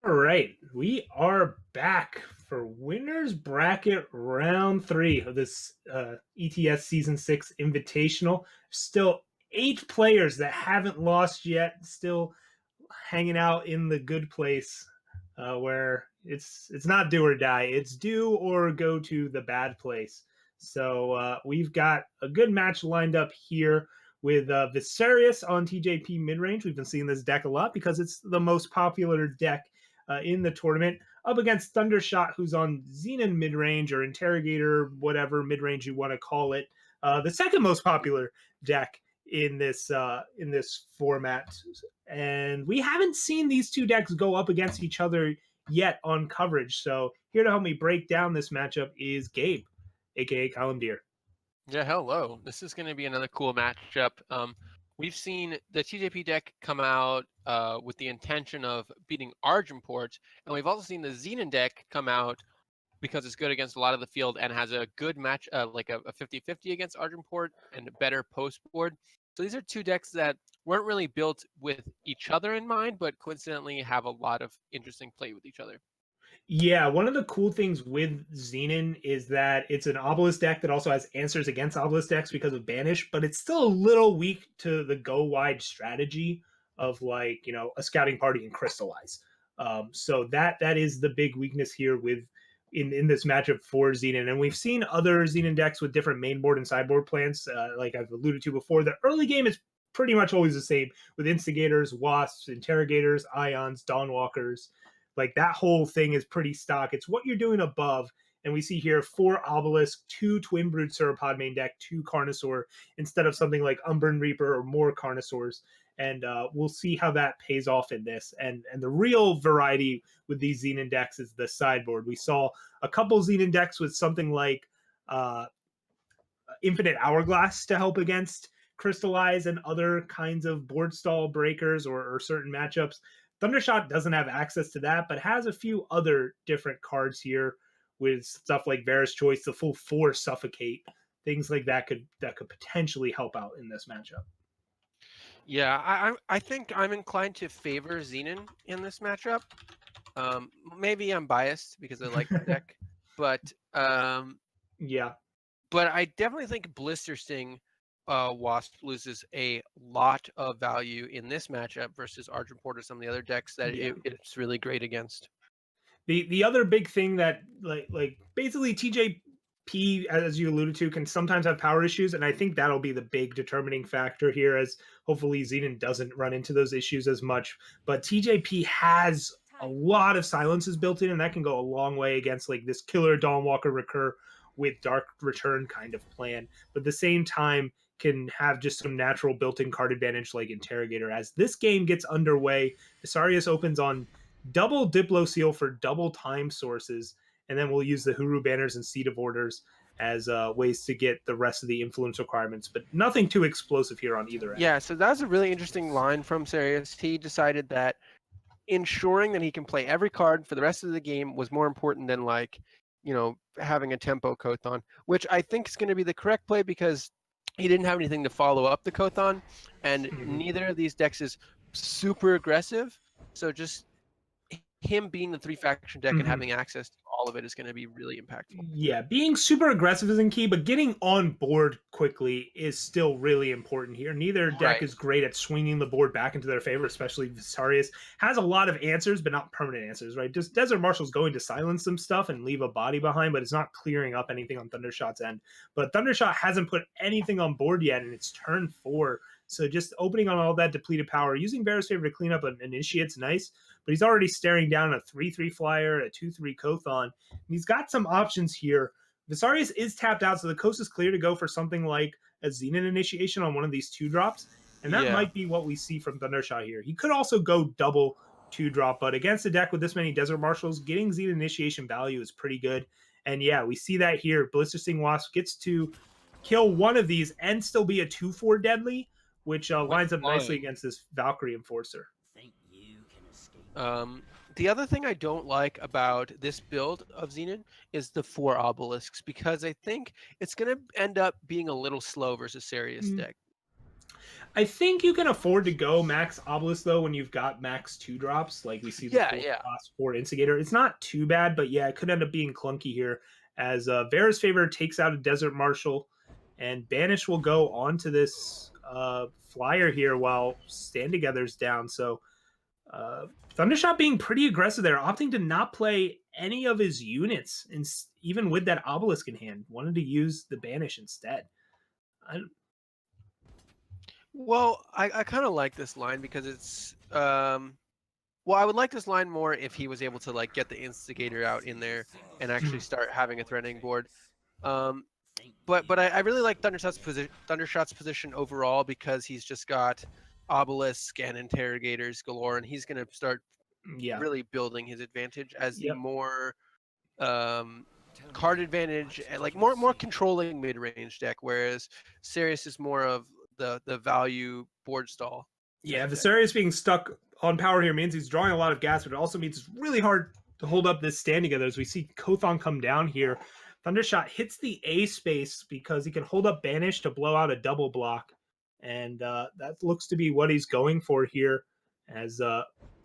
All right, we are back for winners bracket round 3 of this ETS season 6 invitational. Still 8 players that haven't lost yet, still hanging out in the good place where it's not do or die, it's do or go to the bad place. So we've got a good match lined up here with Viserius on TJP mid range. We've been seeing this deck a lot because it's the most popular deck in the tournament, up against Thundershot, who's on Xenon mid range or Interrogator, whatever mid range you want to call it. The second most popular deck in this format, and we haven't seen these two decks go up against each other yet on coverage. So here to help me break down this matchup is Gabe, aka Calimdir. Yeah, hello. This is going to be another cool matchup. We've seen the TJP deck come out with the intention of beating Argenport, and we've also seen the Xenon deck come out because it's good against a lot of the field and has a good match, like a 50-50 against Argenport and a better post board. So these are two decks that weren't really built with each other in mind, but coincidentally have a lot of interesting play with each other. Yeah, one of the cool things with Xenon is that it's an Obelisk deck that also has answers against Obelisk decks because of Banish, but it's still a little weak to the go wide strategy of like, a scouting party and crystallize. So that is the big weakness here with in this matchup for Xenon. And we've seen other Xenon decks with different mainboard and sideboard plans, like I've alluded to before. The early game is pretty much always the same with Instigators, Wasps, Interrogators, Ions, Dawnwalkers. Like that whole thing is pretty stock. It's what you're doing above. And we see here 4 Obelisk, 2 Twin Brood Sauropod main deck, 2 Carnosaur, instead of something like Umbran Reaper or more Carnosaurs. And we'll see how that pays off in this. And the real variety with these Xenon decks is the sideboard. We saw a couple Xenon decks with something like Infinite Hourglass to help against Crystallize and other kinds of board stall breakers or certain matchups. Thundershot doesn't have access to that, but has a few other different cards here with stuff like Varus Choice, the full 4 Suffocate, things like that could potentially help out in this matchup. Yeah, I think I'm inclined to favor Xenon in this matchup. Maybe I'm biased because I like the deck, but yeah. But I definitely think Blister Sting Wasp loses a lot of value in this matchup versus Argenport or some of the other decks that it's really great against. The other big thing that like basically TJP, as you alluded to, can sometimes have power issues, and I think that'll be the big determining factor here, as hopefully Xenon doesn't run into those issues as much. But TJP has a lot of silences built in, and that can go a long way against like this killer Dawnwalker recur with Dark Return kind of plan. But at the same time, can have just some natural built-in card advantage like Interrogator. As this game gets underway, Visarius opens on double Diplo Seal for double time sources, and then we'll use the Huru banners and Seed of Orders as ways to get the rest of the influence requirements, but nothing too explosive here on either end. Yeah, so that was a really interesting line from Sirius. He decided that ensuring that he can play every card for the rest of the game was more important than having a tempo Kothon, which I think is going to be the correct play because he didn't have anything to follow up the Kothon, and neither of these decks is super aggressive. So just him being the 3 faction deck and having access to all of it is going to be really impactful. Yeah, being super aggressive isn't key, but getting on board quickly is still really important here. Neither deck is great at swinging the board back into their favor, especially Visarius has a lot of answers, but not permanent answers, right? Just Desert Marshal's going to silence some stuff and leave a body behind, but it's not clearing up anything on Thundershot's end. But Thundershot hasn't put anything on board yet, and it's turn 4. So just opening on all that depleted power, using Varus Favor to clean up an Initiate's nice, but he's already staring down a 3-3 flyer, a 2-3 Kothon, and he's got some options here. Visarius is tapped out, so the coast is clear to go for something like a Xenon Initiation on one of these 2-drops, and that might be what we see from Thundershot here. He could also go double 2-drop, but against a deck with this many Desert Marshals, getting Xenon Initiation value is pretty good. And yeah, we see that here. Blister Sting Wasp gets to kill one of these and still be a 2-4 deadly, which lines up nicely against this Valkyrie Enforcer. The other thing I don't like about this build of Xenon is the 4 obelisks, because I think it's going to end up being a little slow versus Sirius deck. I think you can afford to go max Obelisk though when you've got max 2 drops, like we see the Yeah, full yeah. class 4 Instigator. It's not too bad, but yeah, it could end up being clunky here as Vera's Favor takes out a Desert Marshal, and Banish will go onto this flyer here while Stand Together's down. So uh, Thundershot being pretty aggressive there, opting to not play any of his units, and even with that Obelisk in hand, wanted to use the Banish instead. Well, I kind of like this line because it's well, I would like this line more if he was able to like get the instigator out in there and actually start having a threatening board. Um, but I really like Thundershot's position overall because he's just got obelisk and interrogators galore, and he's going to start Yeah. really building his advantage as the Yep. more card advantage and like more controlling mid range deck, whereas Sirius is more of the value board stall. Yeah, Viserius being stuck on power here means he's drawing a lot of gas, but it also means it's really hard to hold up this stand together. As we see Kothon come down here, Thundershot hits the A space because he can hold up Banish to blow out a double block, and that looks to be what he's going for here. As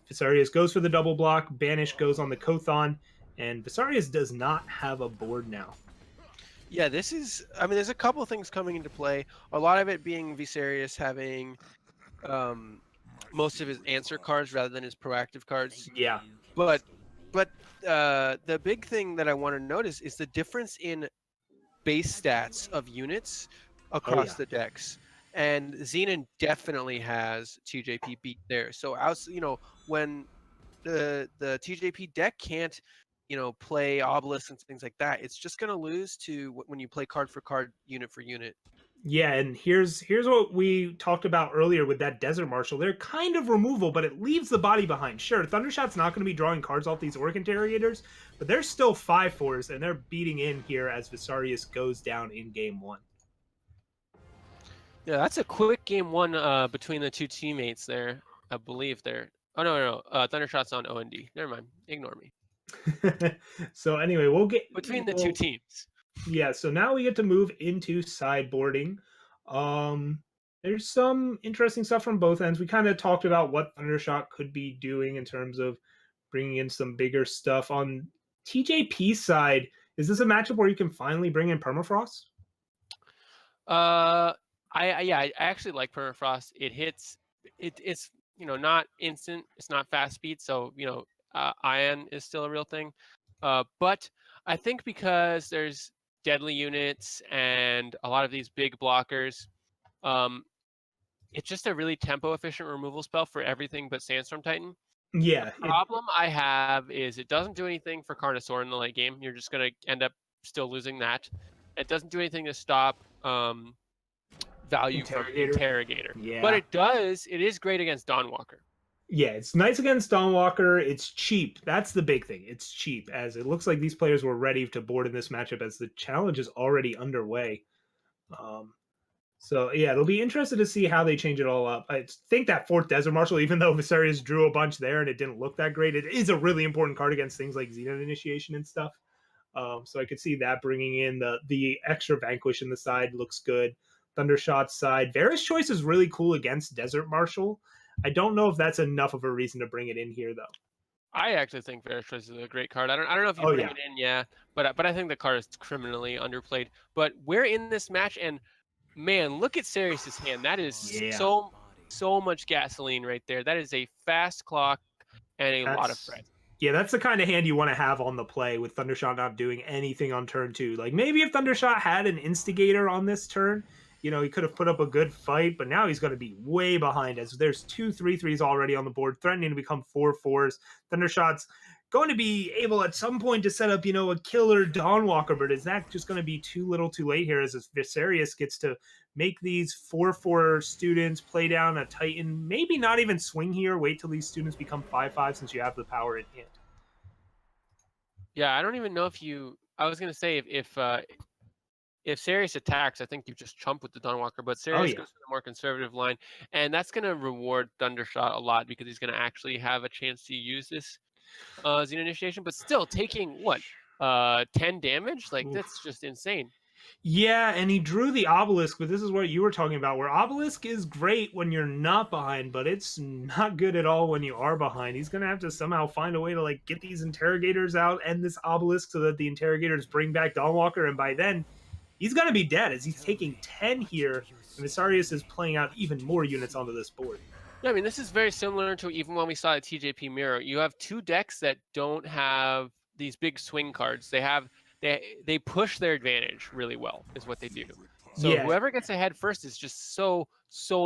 Viserius goes for the double block, Banish goes on the Kothon, and Viserius does not have a board now. Yeah, this is. I mean, there's a couple of things coming into play. A lot of it being Viserius having most of his answer cards rather than his proactive cards. Yeah. But the big thing that I want to notice is the difference in base stats of units across the decks. And Xenon definitely has TJP beat there. So when the TJP deck can't play obelisk and things like that, it's just going to lose to when you play card for card, unit for unit. Yeah, and here's what we talked about earlier with that Desert Marshal. They're kind of removal, but it leaves the body behind. Sure, Thundershot's not going to be drawing cards off these Orc Interrogators, but they're still 5/4s, and they're beating in here as Viserius goes down in game 1. Yeah, that's a quick game 1 between the two teammates there. I believe there. Oh no, Thundershot's on OND. Never mind. Ignore me. So anyway, we'll get between the two teams. Yeah, so now we get to move into sideboarding. There's some interesting stuff from both ends. We kind of talked about what Thundershot could be doing in terms of bringing in some bigger stuff. On TJP's side, is this a matchup where you can finally bring in Permafrost? I actually like Permafrost. It hits. It's not instant. It's not fast speed. So Ion is still a real thing. But I think because there's deadly units and a lot of these big blockers, it's just a really tempo efficient removal spell for everything but Sandstorm Titan. Yeah. The problem I have is it doesn't do anything for Carnosaur in the late game. You're just going to end up still losing that. It doesn't do anything to stop value from Interrogator. Yeah. But it is great against Dawnwalker. Yeah, it's nice against Dawnwalker. It's cheap. That's the big thing. It's cheap, as it looks like these players were ready to board in this matchup as the challenge is already underway. So yeah, it'll be interesting to see how they change it all up. I think that 4th Desert Marshal, even though Viserius drew a bunch there and it didn't look that great, it is a really important card against things like Xenon Initiation and stuff. So I could see that bringing in the extra Vanquish in the side looks good. Thundershot's side, Vera's Choice is really cool against Desert Marshal. I don't know if that's enough of a reason to bring it in here, though. I actually think Vera's Choice is a great card. I don't know if you bring it in, but I think the card is criminally underplayed. But we're in this match, and man, look at Sirius's hand. That is so much gasoline right there. That is a fast clock and a lot of threat. Yeah, that's the kind of hand you want to have on the play with Thundershot not doing anything on turn 2. Like maybe if Thundershot had an Instigator on this turn, he could have put up a good fight, but now he's going to be way behind as there's 2 3/3s already on the board, threatening to become 4/4s. Thundershot's going to be able at some point to set up, a killer Dawnwalker, but is that just going to be too little too late here as Viserius gets to make these 4/4 students play down a Titan, maybe not even swing here, wait till these students become 5/5 since you have the power in hand. Yeah, I don't even know I was going to say if Sirius attacks, I think you just chump with the Dawnwalker, but Sirius goes for the more conservative line, and that's going to reward Thundershot a lot because he's going to actually have a chance to use this Xenon Initiation, but still taking 10 damage? Like, that's just insane. Yeah, and he drew the obelisk, but this is what you were talking about, where obelisk is great when you're not behind, but it's not good at all when you are behind. He's gonna have to somehow find a way to like get these interrogators out and this obelisk so that the interrogators bring back Dawnwalker, and by then he's gonna be dead as he's taking 10 here, and Visarius is playing out even more units onto this board. Yeah, I mean, this is very similar to even when we saw a TJP mirror. You have two decks that don't have these big swing cards. They push their advantage really well, is what they do. So Yeah, whoever gets ahead first is just so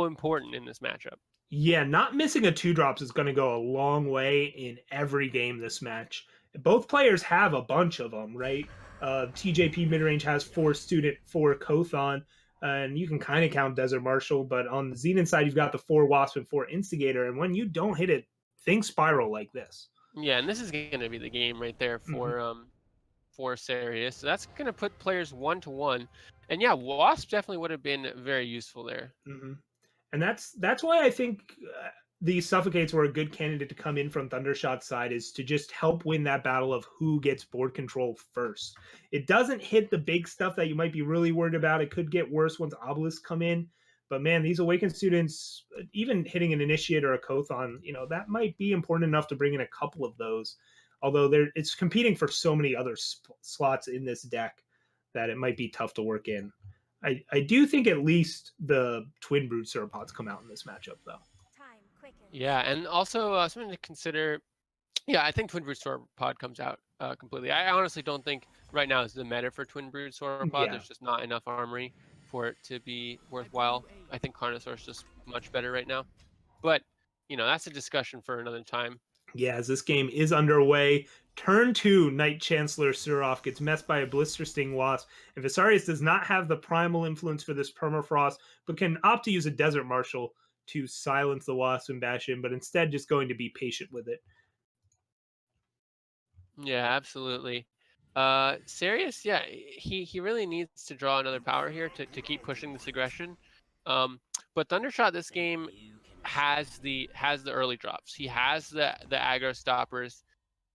important in this matchup. yeah, not missing a 2 drops is going to go a long way in every game this match. Both players have a bunch of them, right? TJP midrange has 4 student, 4 Kothon, and you can kind of count Desert Marshal, but on the Xenon side, you've got the 4 Wasp and 4 Instigator, and when you don't hit it, things spiral like this. Yeah, and this is going to be the game right there Mhm. for Sirius. So that's going to put players 1-1. And yeah, Wasp definitely would have been very useful there. Mhm. And that's why I think the Suffocates were a good candidate to come in from Thundershot's side, is to just help win that battle of who gets board control first. It doesn't hit the big stuff that you might be really worried about. It could get worse once Obelisks come in. But man, these Awakened students, even hitting an Initiate or a Kothon, that might be important enough to bring in a couple of those. Although it's competing for so many other slots in this deck that it might be tough to work in. I do think at least the Twin Brood Sauropods come out in this matchup, though. Yeah, and also something to consider. Yeah, I think Twin Brood Sauropod comes out completely. I honestly don't think right now is the meta for Twin Brood Sauropod. Yeah. There's just not enough armory for it to be worthwhile. I think Carnosaur is just much better right now. But, that's a discussion for another time. Yeah, as this game is underway, turn 2, Knight Chancellor Suroff gets messed by a Blister Sting Wasp, and Visarius does not have the primal influence for this Permafrost, but can opt to use a Desert Marshal to silence the Wasp and bash in, but instead just going to be patient with it. Yeah, absolutely. Sirius, yeah, he really needs to draw another power here to keep pushing this aggression. But Thundershot this game has the early drops. He has the aggro stoppers,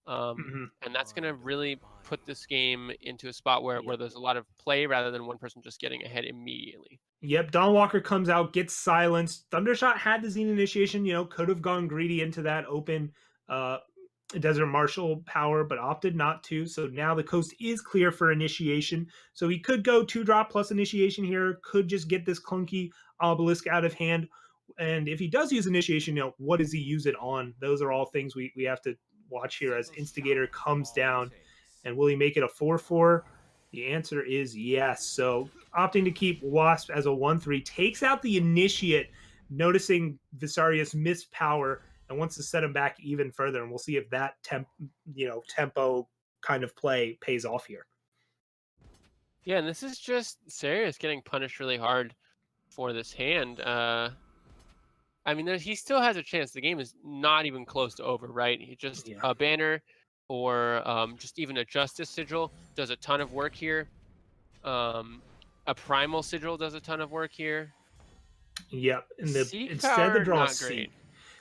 and that's gonna really put this game into a spot where there's a lot of play rather than one person just getting ahead immediately. Yep, Dawnwalker comes out, gets silenced. Thundershot had the Xenon initiation, could have gone greedy into that open uh, Desert Marshal power, but opted not to. So now the coast is clear for initiation. So he could go 2 drop plus initiation here, could just get this clunky obelisk out of hand. And if he does use initiation, what does he use it on? Those are all things we have to watch here as Instigator comes down. And will he make it a 4-4? The answer is yes. So opting to keep Wasp as a 1-3 takes out the Initiate, noticing Visarius miss power and wants to set him back even further. And we'll see if that tempo kind of play pays off here. Yeah, and this is just Sirius getting punished really hard for this hand. I mean, he still has a chance. The game is not even close to over, right? He just a banner or just even a justice sigil does a ton of work here. A primal sigil does a ton of work here. Yep, and instead power, the draw not Seek. great.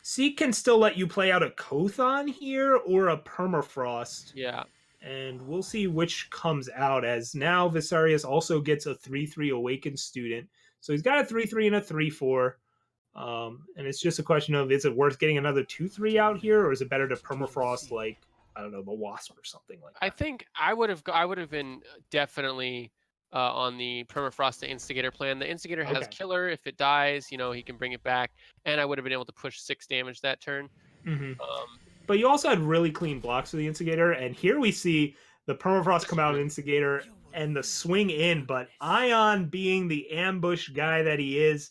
Seek can still let you play out a Kothon here or a Permafrost. Yeah. And we'll see which comes out, as now Visarius also gets a 3-3 Awakened student. So he's got a 3-3 and a 3-4. And it's just a question of, is it worth getting another 2-3 out here, or is it better to Permafrost like, I don't know, the Wasp or something like that? I think I would have been definitely on the Permafrost to Instigator plan. The Instigator has killer. If it dies, he can bring it back, and I would have been able to push 6 damage that turn. Mm-hmm. But you also had really clean blocks for the Instigator, and here we see the Permafrost come out of Instigator and the swing in, but Ion, being the ambush guy that he is,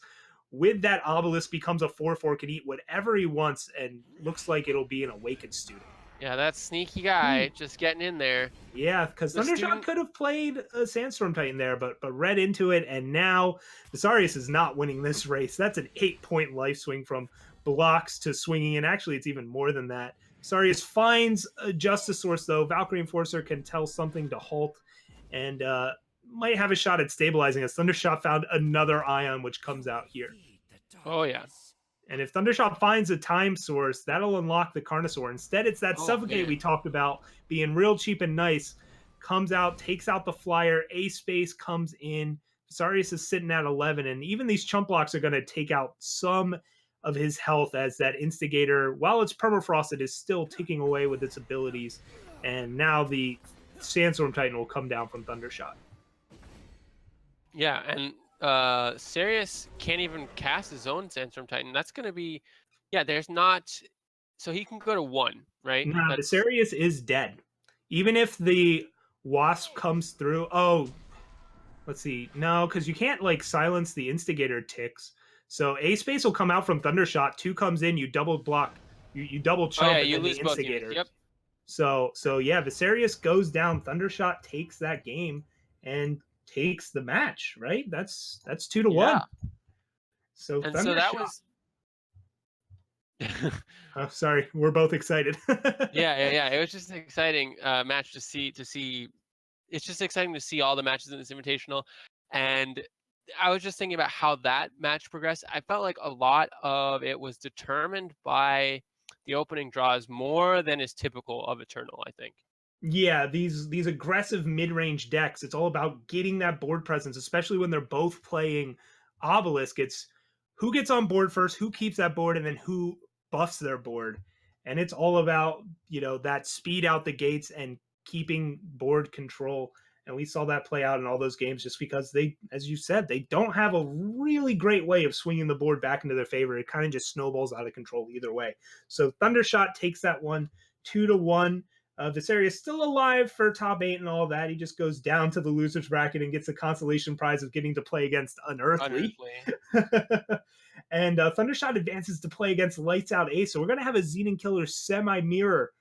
with that obelisk becomes a 4-4, can eat whatever he wants, and looks like it'll be an Awakened student. Yeah, that sneaky guy just getting in there. Yeah, because Thundershot could have played a Sandstorm Titan there, but read into it, and now Visarius is not winning this race. That's an 8-point life swing from blocks to swinging, and actually it's even more than that. Visarius finds a Justice Source, though. Valkyrie Enforcer can tell something to halt, and might have a shot at stabilizing as Thundershot found another Ion, which comes out here. Oh, yeah. And if Thundershot finds a time source, that'll unlock the Carnosaur. Instead, it's that Suffocate we talked about being real cheap and nice. comes out, takes out the flyer. A-Space comes in. Visarius is sitting at 11, and even these chump blocks are going to take out some of his health as that Instigator, while it's permafrosted, is still ticking away with its abilities. And now the Sandstorm Titan will come down from Thundershot. Yeah, and Sirius can't even cast his own Sandstorm Titan. That's going to be, yeah, there's not, so he can go to 1, right? No, Visarius is dead. Even if the Wasp comes through, let's see. No, because you can't like silence the Instigator ticks. So A-Space will come out from Thundershot. 2 comes in, you double block, you double chump, and you then lose the both Instigator. units. Yep. So yeah, Visarius goes down. Thundershot takes that game and takes the match. Right? That's 2-1. So and Thundershot. So that was. Oh, sorry, we're both excited. yeah. It was just an exciting match to see. It's just exciting to see all the matches in this Invitational, and I was just thinking about how that match progressed. I felt like a lot of it was determined by the opening draws more than is typical of Eternal, I think. Yeah, these aggressive mid-range decks, it's all about getting that board presence, especially when they're both playing Obelisk. It's who gets on board first, who keeps that board, and then who buffs their board. And it's all about, that speed out the gates and keeping board control. And we saw that play out in all those games just because they, as you said, they don't have a really great way of swinging the board back into their favor. It kind of just snowballs out of control either way. So Thundershot takes that one 2-1. Visarius still alive for top 8 and all that. He just goes down to the losers bracket and gets the consolation prize of getting to play against Unearthly. And Thundershot advances to play against Lights Out Ace. So we're going to have a Xenon Killer semi-mirror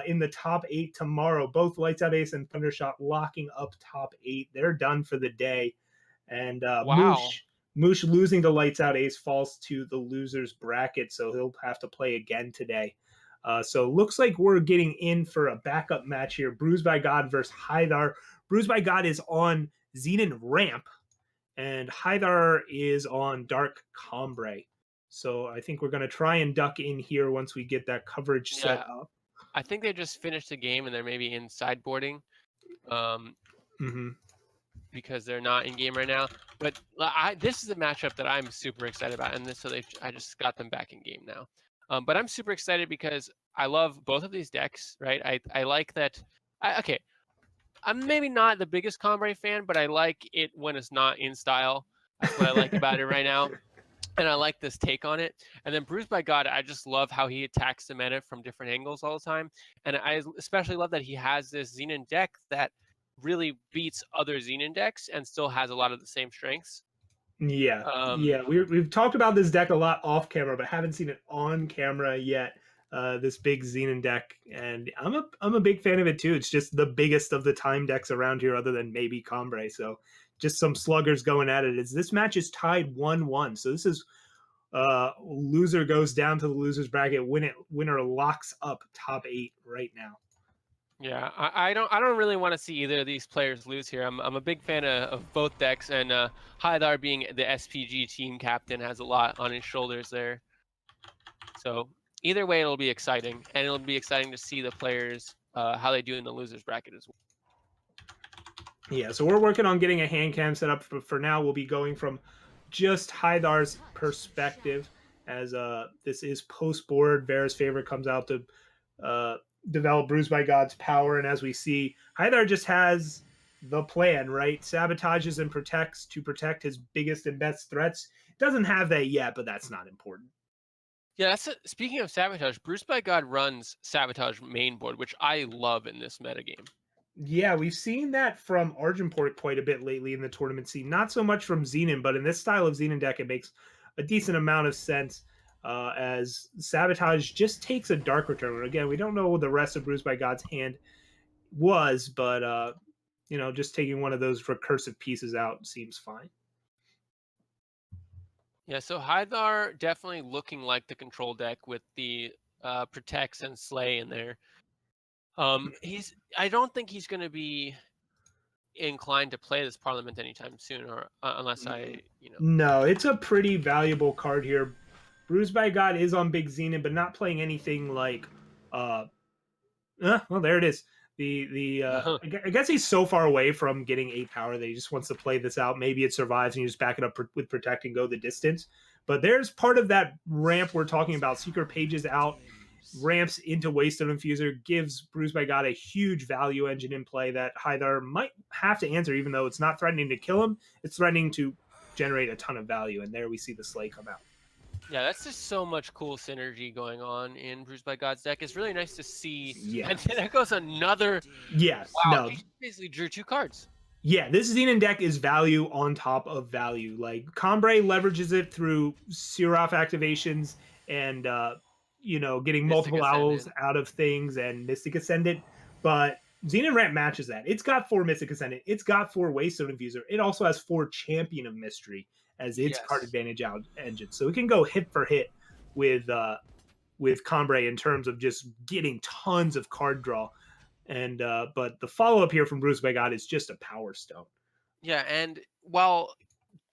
in the top 8 tomorrow. Both Lights Out Ace and Thundershot locking up top 8. They're done for the day. And wow. Moosh losing to Lights Out Ace falls to the losers bracket. So he'll have to play again today. So looks like we're getting in for a backup match here. Bruised by God versus Hythar. Bruised by God is on Xenon Ramp, and Hythar is on Dark Cambrai. So I think we're going to try and duck in here once we get that coverage set up. I think they just finished the game and they're maybe in sideboarding because they're not in game right now. But this is a matchup that I'm super excited about, and I just got them back in game now. But I'm super excited because I love both of these decks, right? I like that. I'm maybe not the biggest Cambrai fan, but I like it when it's not in style. That's what I like about it right now. And I like this take on it. And then Bruised by God, I just love how he attacks the meta from different angles all the time. And I especially love that he has this Xenon deck that really beats other Xenon decks and still has a lot of the same strengths. Yeah. We've talked about this deck a lot off camera, but haven't seen it on camera yet. This big Xenon deck, and I'm a big fan of it too. It's just the biggest of the time decks around here, other than maybe Cambrai. So just some sluggers going at it. This match is tied 1-1. So this is loser goes down to the losers bracket. Winner locks up top 8 right now. Yeah, I don't really want to see either of these players lose here. I'm a big fan of both decks, and Hythar being the SPG team captain has a lot on his shoulders there. So either way, it'll be exciting, and it'll be exciting to see the players how they do in the losers bracket as well. Yeah, so we're working on getting a hand cam set up. For now, we'll be going from just Hythar's perspective, as this is post board. Vera's favorite comes out to develop Bruised by God's power, and as we see, Hythar just has the plan, right? Sabotages and protects to protect his biggest and best threats. Doesn't have that yet, but that's not important. Yeah, speaking of Sabotage, Bruised by God runs Sabotage main board, which I love in this metagame. Yeah, we've seen that from Argenport quite a bit lately in the tournament scene. Not so much from Xenon, but in this style of Xenon deck, it makes a decent amount of sense. As Sabotage just takes a Dark Return. Again, we don't know what the rest of Bruised by God's hand was, but just taking one of those recursive pieces out seems fine. Yeah, so Hythar definitely looking like the control deck with the protects and slay in there. I don't think he's going to be inclined to play this Parliament anytime soon, or unless No, it's a pretty valuable card here. Bruised by God is on Big Xenon, but not playing anything like well, there it is. I guess he's so far away from getting 8 power that he just wants to play this out. Maybe it survives and you just back it up with Protect and go the distance. But there's part of that ramp we're talking about. Secret Pages out, ramps into Waystone Infuser, gives Bruised by God a huge value engine in play that Hythar might have to answer, even though it's not threatening to kill him. It's threatening to generate a ton of value. And there we see the Slay come out. Yeah, that's just so much cool synergy going on in Bruised by God's deck. It's really nice to see. Yeah. And then there goes another. Yes. Wow, No. he basically drew 2 cards. Yeah, this Xenon deck is value on top of value. Like, Combray leverages it through Seraph activations and, getting Mystic multiple owls Ascendant. out of things and Mystic Ascendant. But Xenon Ramp matches that. It's got 4 Mystic Ascendant. It's got 4 Waystone Infuser. It also has 4 Champion of Mystery as its card advantage out engine. So it can go hit for hit with Combray in terms of just getting tons of card draw. And but the follow-up here from Bruised by God is just a Power Stone. Yeah, and while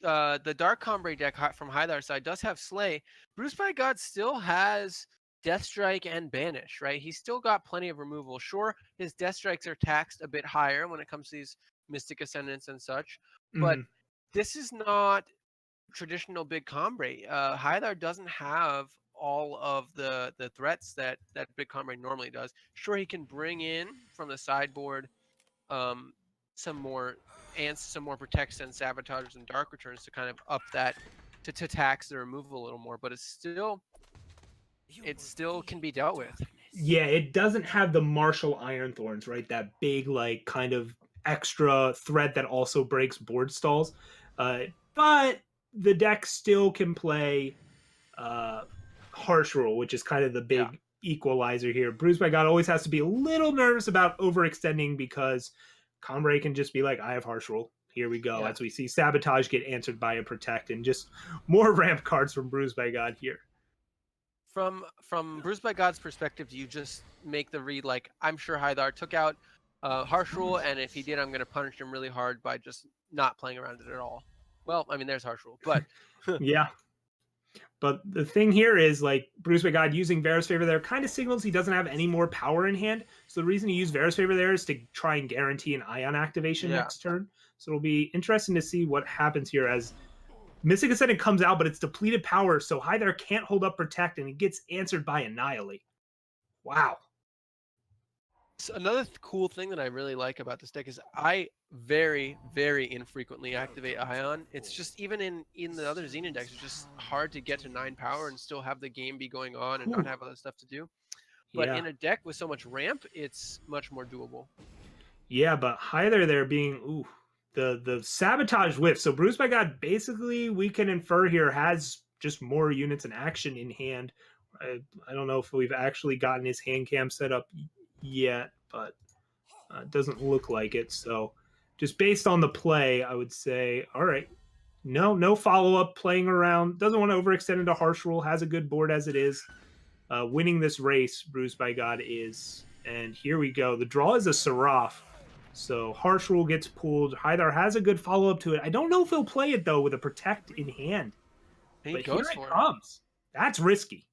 the Dark Combray deck from Hythar's side does have Slay, Bruised by God still has Death Strike and Banish, right? He's still got plenty of removal. Sure, his Death Strikes are taxed a bit higher when it comes to these Mystic Ascendants and such, but this is not traditional big Combray. Hythar doesn't have all of the threats that big Combray normally does. Sure, he can bring in from the sideboard some more protects and sabotages and dark returns to kind of up that to tax the removal a little more, but it still can be dealt with. Yeah, it doesn't have the Martial Iron Thorns, right? That big, like, kind of extra threat that also breaks board stalls. But the deck still can play Harsh Rule, which is kind of the big equalizer here. Bruised by God always has to be a little nervous about overextending because Combray can just be like, I have Harsh Rule. Here we go. As we see Sabotage get answered by a Protect, and just more ramp cards from Bruised by God here. From Bruised by God's perspective, do you just make the read like, I'm sure Hythar took out Harsh Rule, and if he did, I'm going to punish him really hard by just not playing around it at all? Well, I mean, there's Harsh Rule, but yeah. But the thing here is, like, Bruised by God using Vera's Favor there kind of signals he doesn't have any more power in hand. So the reason he used Vera's Favor there is to try and guarantee an Ion activation next turn. So it'll be interesting to see what happens here as Mystic Ascendant comes out, but it's depleted power, so Hythar can't hold up Protect, and it gets answered by Annihilate. Wow. So another cool thing that I really like about this deck is I very, very infrequently activate Ion. It's just, even in the other Xenon decks, it's just hard to get to 9 power and still have the game be going on and not have other stuff to do. But in a deck with so much ramp, it's much more doable. Yeah, but Hythar there being, the Sabotage whiff. So Bruised by God, basically, we can infer here, has just more units in action in hand. I don't know if we've actually gotten his hand cam set up yet, but it doesn't look like it. So just based on the play, I would say, all right, no follow-up, playing around, doesn't want to overextend into Harsh Rule, has a good board as it is. Winning this race, Bruised by God is. And here we go. The draw is a Seraph. So Harsh Rule gets pulled. Hythar has a good follow-up to it. I don't know if he'll play it, though, with a Protect in hand. But here it comes. That's risky.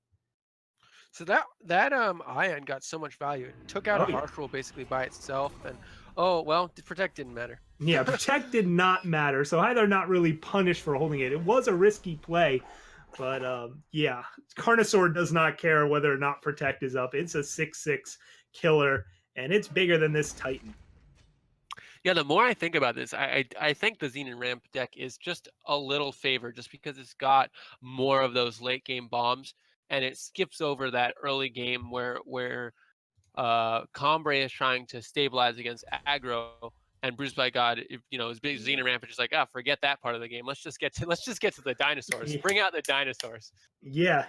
So that Ion got so much value. It took out a Harsh Rule basically by itself, and the Protect didn't matter. Yeah, Protect did not matter. So Hythar not really punished for holding it. It was a risky play, but Carnosaur does not care whether or not Protect is up. It's a 6/6 killer, and it's bigger than this Titan. Yeah, the more I think about this, I think the Xenon Ramp deck is just a little favored just because it's got more of those late game bombs, and it skips over that early game where Combray is trying to stabilize against aggro, and Bruised by God, his big Xenon Ramp is just like, forget that part of the game. Let's just get to the dinosaurs. Yeah. Bring out the dinosaurs. Yeah.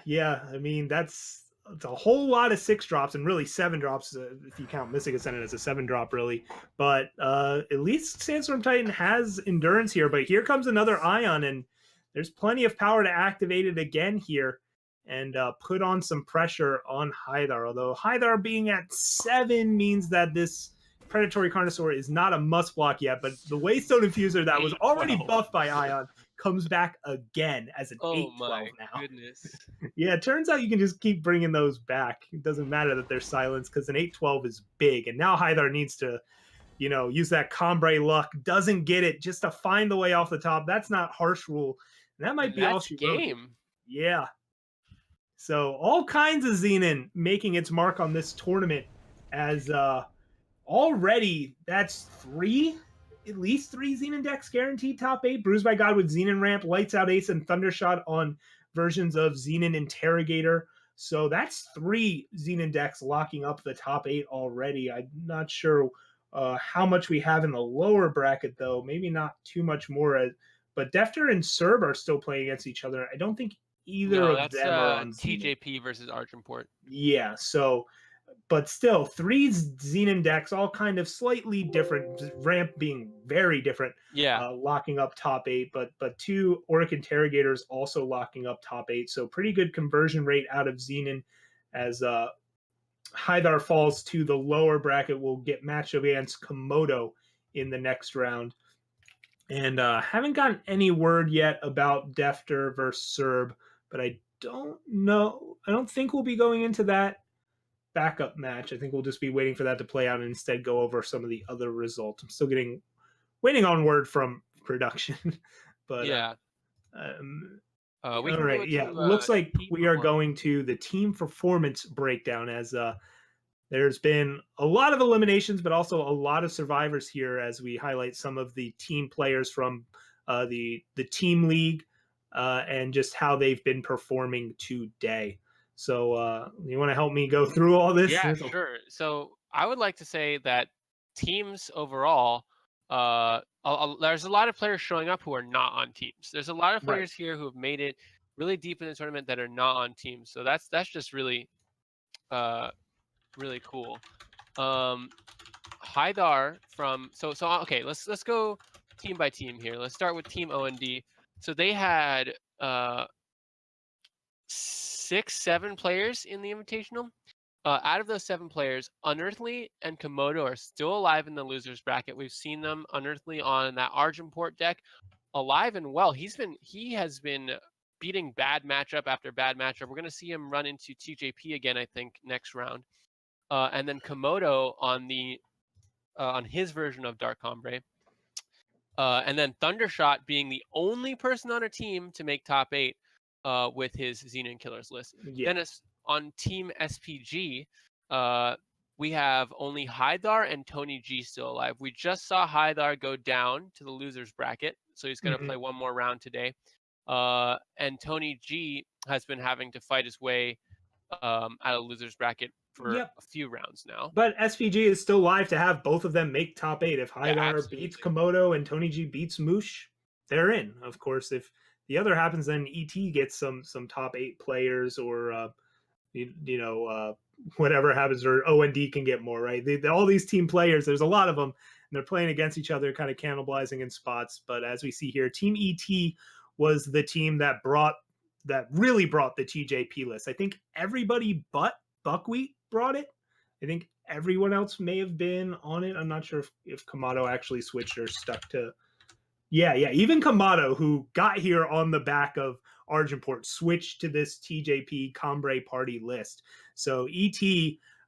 I mean, it's a whole lot of 6 drops, and really 7 drops if you count Mystic Ascendant as a 7 drop, really. But at least Sandstorm Titan has endurance here. But here comes another Ion, and there's plenty of power to activate it again here and put on some pressure on Hythar. Although Hythar being at 7 means that this Predatory Carnosaur is not a must block yet. But the Waystone Infuser that was already buffed by Ion comes back again as an Oh 8-12 my now. goodness. Yeah, it turns out you can just keep bringing those back. It doesn't matter that they're silenced because an 8-12 is big. And now Hythar needs to, use that Combray luck. Doesn't get it just to find the way off the top. That's not harsh rule. And that might And be all that's she wrote here. game. Yeah. So all kinds of Xenon making its mark on this tournament as already that's at least three Xenon decks guaranteed top 8. Bruised by God with Xenon Ramp, Lights Out Ace, and Thundershot on versions of Xenon Interrogator. So that's 3 Xenon decks locking up the top 8 already. I'm not sure how much we have in the lower bracket, though. Maybe not too much more. But Defter and Serb are still playing against each other. I don't think either No, of that's them are on Xenon. TJP versus Argenport. Yeah, so but still, 3 Xenon decks, all kind of slightly different. Ramp being very different, Yeah. locking up top 8, but 2 Auric Interrogators also locking up top 8. So pretty good conversion rate out of Xenon as Hythar falls to the lower bracket. Will get matched up against Komodo in the next round. And haven't gotten any word yet about Defter versus Serb, but I don't know. I don't think we'll be going into that backup match. I think we'll just be waiting for that to play out and instead go over some of the other results. I'm still waiting on word from production, but Yeah. We all can right, go yeah. to Looks like team we are performance. going to the team performance breakdown as there's been a lot of eliminations, but also a lot of survivors here as we highlight some of the team players from the team league and just how they've been performing today. So you want to help me go through all this? Yeah, sure. So I would like to say that teams overall, there's a lot of players showing up who are not on teams. There's a lot of Right. players here who have made it really deep in the tournament that are not on teams. So that's just really, really cool. Hythar from okay, let's go team by team here. Let's start with Team OND. So they had 7 players in the Invitational. Out of those 7 players, Unearthly and Komodo are still alive in the losers bracket. We've seen them, Unearthly on that Argenport deck, alive and well. He has been beating bad matchup after bad matchup. We're going to see him run into TJP again, I think, next round. And then Komodo on his version of Dark Ombre. And then Thundershot being the only person on a team to make top 8 with his Xenon Killers list. Yeah. Then on Team SPG, we have only Hythar and Tony G still alive. We just saw Hythar go down to the losers bracket, so he's going to play one more round today. And Tony G has been having to fight his way out of losers bracket for a few rounds now. But SPG is still live to have both of them make top 8. If Hythar beats Komodo and Tony G beats Moosh, they're in. Of course, if the other happens, then ET gets some top 8 players, or whatever happens, or OND can get more. Right? All these team players, there's a lot of them, and they're playing against each other, kind of cannibalizing in spots. But as we see here, Team ET was the team that really brought the TJP list. I think everybody but Buckwheat brought it. I think everyone else may have been on it. I'm not sure if Kamado actually switched or stuck to. Yeah. Even Kamado, who got here on the back of Argenport, switched to this TJP Combray Party list. So ET,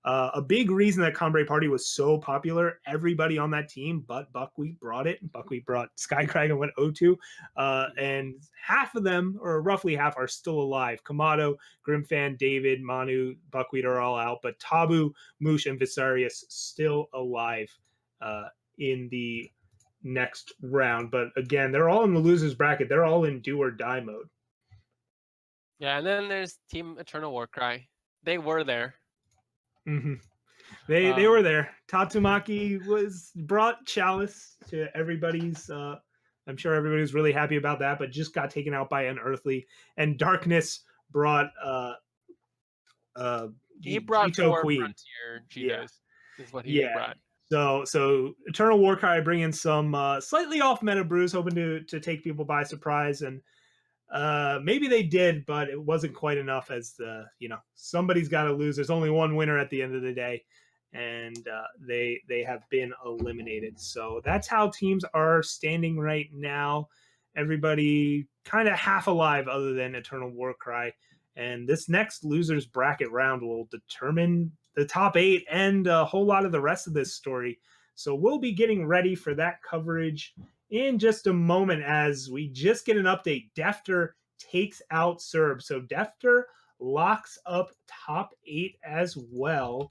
a big reason that Combray Party was so popular, everybody on that team but Buckwheat brought it. Buckwheat brought Skycrag and went 0-2. And half of them, or roughly half, are still alive. Kamado, Grimfan, David, Manu, Buckwheat are all out, but Tabu, Moosh, and Visarius still alive in the next round. But again, they're all in the losers bracket. They're all in do or die mode. Yeah, and then there's Team Eternal Warcry. They were there. Mm-hmm. They were there. Tatsumaki brought Chalice to everybody's. I'm sure everybody's really happy about that, but just got taken out by Unearthly. And Darkness brought he brought Cheeto 4 Queen. Frontier Cheetos. Is what he brought. So Eternal Warcry bringing some slightly off meta brews, hoping to take people by surprise, and maybe they did, but it wasn't quite enough. As somebody's got to lose. There's only one winner at the end of the day, and they have been eliminated. So that's how teams are standing right now. everybody kind of half alive other than Eternal Warcry. And this next losers bracket round will determine the top 8 and a whole lot of the rest of this story. So we'll be getting ready for that coverage in just a moment as we just get an update. Defter takes out Serb. So Defter locks up top 8 as well.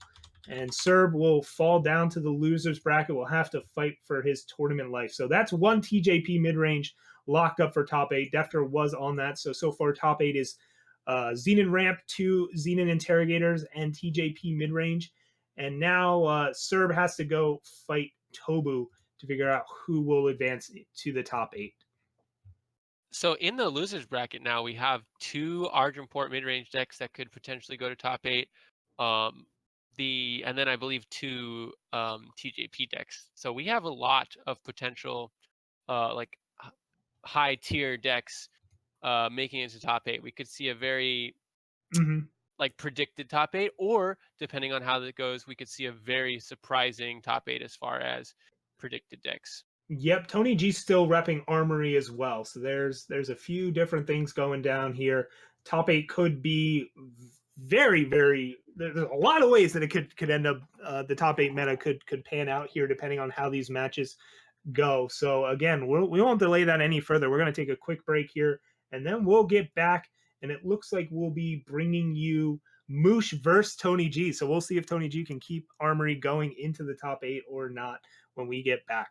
And Serb will fall down to the losers bracket. Will have to fight for his tournament life. So that's one TJP mid range locked up for top 8. Defter was on that. So far, top 8 is Xenon Ramp, 2 Xenon Interrogators, and TJP mid range. And now Serb has to go fight Tobu to figure out who will advance to the top 8. So in the losers bracket now, we have 2 Argenport mid-range decks that could potentially go to top 8. And then I believe 2 TJP decks. So we have a lot of potential like high tier decks making it to top 8. We could see a very like predicted top 8, or depending on how that goes, we could see a very surprising top 8 as far as predicted decks. Yep, Tony G's still repping Armory as well. So there's a few different things going down here. Top 8 could be very, very. There's a lot of ways that it could end up. The top 8 meta could pan out here depending on how these matches go. So again, we won't delay that any further. We're going to take a quick break here, and then we'll get back. And it looks like we'll be bringing you Moosh versus Tony G. So we'll see if Tony G can keep Armory going into the top 8 or not when we get back.